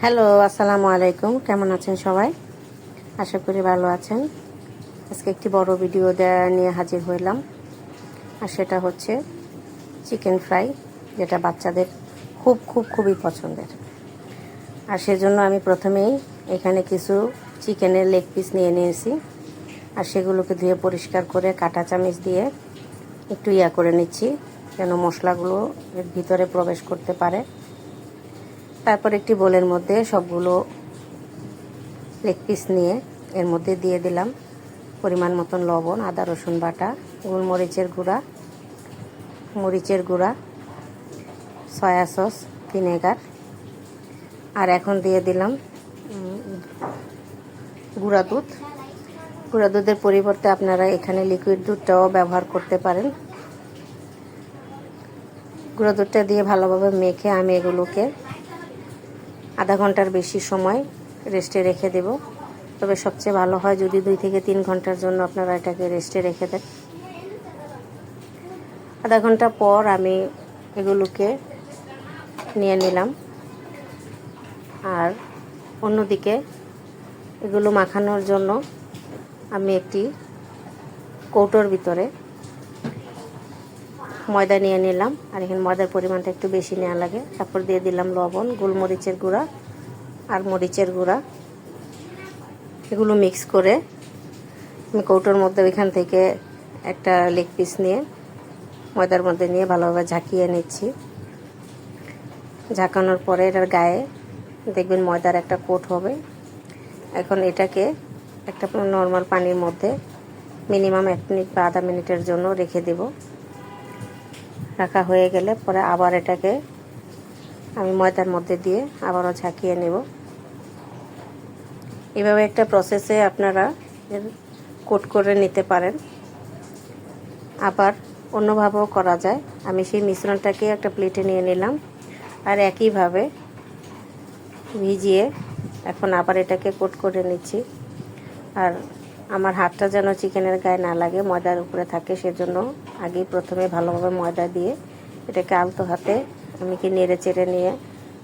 Hello, আসসালামু আলাইকুম। কেমন আছেন সবাই? আশা করি ভালো আছেন। আজকে একটি বড় ভিডিও নিয়ে হাজির হইলাম, আর সেটা হচ্ছে চিকেন ফ্রাই, যেটা বাচ্চাদের খুবই পছন্দের। আর সেজন্য আমি প্রথমেই এখানে কিছু চিকেনের লেগ পিস নিয়ে নিয়েছি, আর সেগুলোকে ধুয়ে পরিষ্কার করে কাঁটা চামচ দিয়ে একটু করে নিচ্ছি, যেন মশলাগুলো এর ভিতরে প্রবেশ করতে পারে। তারপর একটি বোলের মধ্যে সবগুলো লেগ পিস নিয়ে এর মধ্যে দিয়ে দিলাম পরিমাণ মতন লবণ, আদা রসুন বাটা, গোলমরিচের গুঁড়া, মরিচের গুঁড়া, সয়া সস, ভিনেগার, আর এখন দিয়ে দিলাম গুঁড়া দুধ। গুঁড়া দুধের পরিবর্তে আপনারা এখানে লিকুইড দুধটাও ব্যবহার করতে পারেন। গুঁড়া দুধটা দিয়ে ভালোভাবে মেখে আমি এগুলোকে আধা ঘন্টার বেশি সময় রেস্টে রেখে দেব। তবে সবচেয়ে ভালো হয় যদি 2 থেকে 3 ঘন্টার জন্য আপনারা এটাকে রেস্টে রেখে দেন। আধা ঘন্টা পর আমি এগুলোকে নিয়ে নিলাম, আর অন্যদিকে এগুলো মাখানোর জন্য আমি একটি কৌটোর ভিতরে ময়দা নিয়ে নিলাম, আর এখানে ময়দার পরিমাণটা একটু বেশি নেওয়া লাগে। তারপর দিয়ে দিলাম লবণ, গোলমরিচের গুঁড়া আর মরিচের গুঁড়া। এগুলো মিক্স করে আমি কৌটোর মধ্যে ওইখান থেকে একটা লেগ পিস নিয়ে ময়দার মধ্যে নিয়ে ভালোভাবে ঝাঁকিয়ে নিচ্ছি। ঝাঁকানোর পরে এটার গায়ে দেখবেন ময়দার একটা কোট হবে। এখন এটাকে একটা নর্মাল পানির মধ্যে মিনিমাম 1 মিনিট বা আধা মিনিটের জন্য রেখে দেব। রাখা হয়ে গেলে পরে আবার এটাকে আমি ময়দার মধ্যে দিয়ে আবারও ঝাঁকিয়ে নেব। এভাবে একটা প্রসেসে আপনারা কোট করে নিতে পারেন। আবার অন্যভাবেও করা যায়। আমি সেই মিশ্রণটাকে একটা প্লেটে নিয়ে নিলাম, আর একইভাবে ভিজিয়ে এখন আবার এটাকে কোট করে নিচ্ছি। আর আমার হাতটা যেন চিকেনের গায়ে না লাগে, ময়দার উপরে থাকে, সেজন্য আগেই প্রথমে ভালোভাবে ময়দা দিয়ে এটাকে আলতো হাতে আমি নেড়ে চেড়ে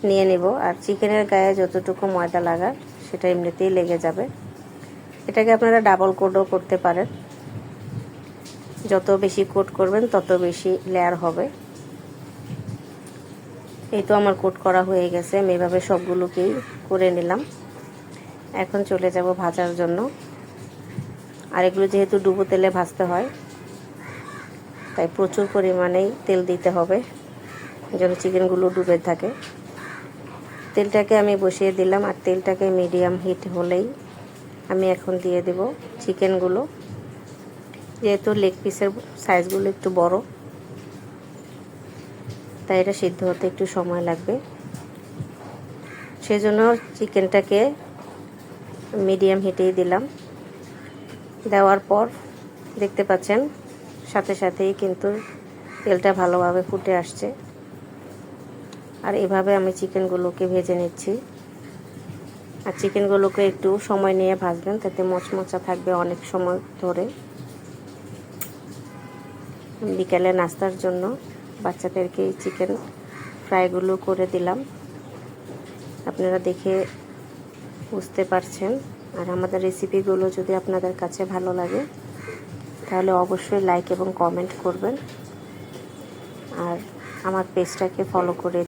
নিয়ে নেব। আর চিকেনের গায়ে যতটুকু ময়দা লাগা সেটা এমনিতেই লেগে যাবে। এটাকে আপনারা ডাবল কোটও করতে পারেন। যত বেশি কোট করবেন তত বেশি লেয়ার হবে। এই তো আমার কোট করা হয়ে গেছে। আমি এভাবে সবগুলোকেই করে নিলাম। এখন চলে যাব ভাজার জন্য। আর এগুলো যেহেতু ডুবো তেলে ভাজতে হয়, তাই প্রচুর পরিমাণেই তেল দিতে হবে যেন চিকেনগুলো ডুবে থাকে। তেলটাকে আমি বসিয়ে দিলাম, আর তেলটাকে মিডিয়াম হিট হলেই আমি এখন দিয়ে দেব চিকেনগুলো। যেহেতু লেগ পিসের সাইজগুলো একটু বড়, তাই এটা সিদ্ধ হতে একটু সময় লাগবে। সেজন্য চিকেনটাকে মিডিয়াম হিটেই দিলাম। দেওয়ার পর দেখতে পাচ্ছেন সাথে সাথেই কিন্তু তেলটা ভালোভাবে ফুটে আসছে। আর এভাবে আমি চিকেনগুলোকে ভেজে নিচ্ছি। আর চিকেনগুলোকে একটু সময় নিয়ে ভাজবেন, তাতে মচমচা থাকবে অনেক সময় ধরে। বিকেলে নাস্তার জন্য বাচ্চাদেরকে এই চিকেন ফ্রাইগুলো করে দিলাম। আপনারা দেখে বুঝতে পারছেন। আর আমাদের রেসিপিগুলো যদি আপনাদের কাছে ভালো লাগে তাহলে অবশ্যই লাইক এবং কমেন্ট করবেন, আর আমার পেজটাকে ফলো করে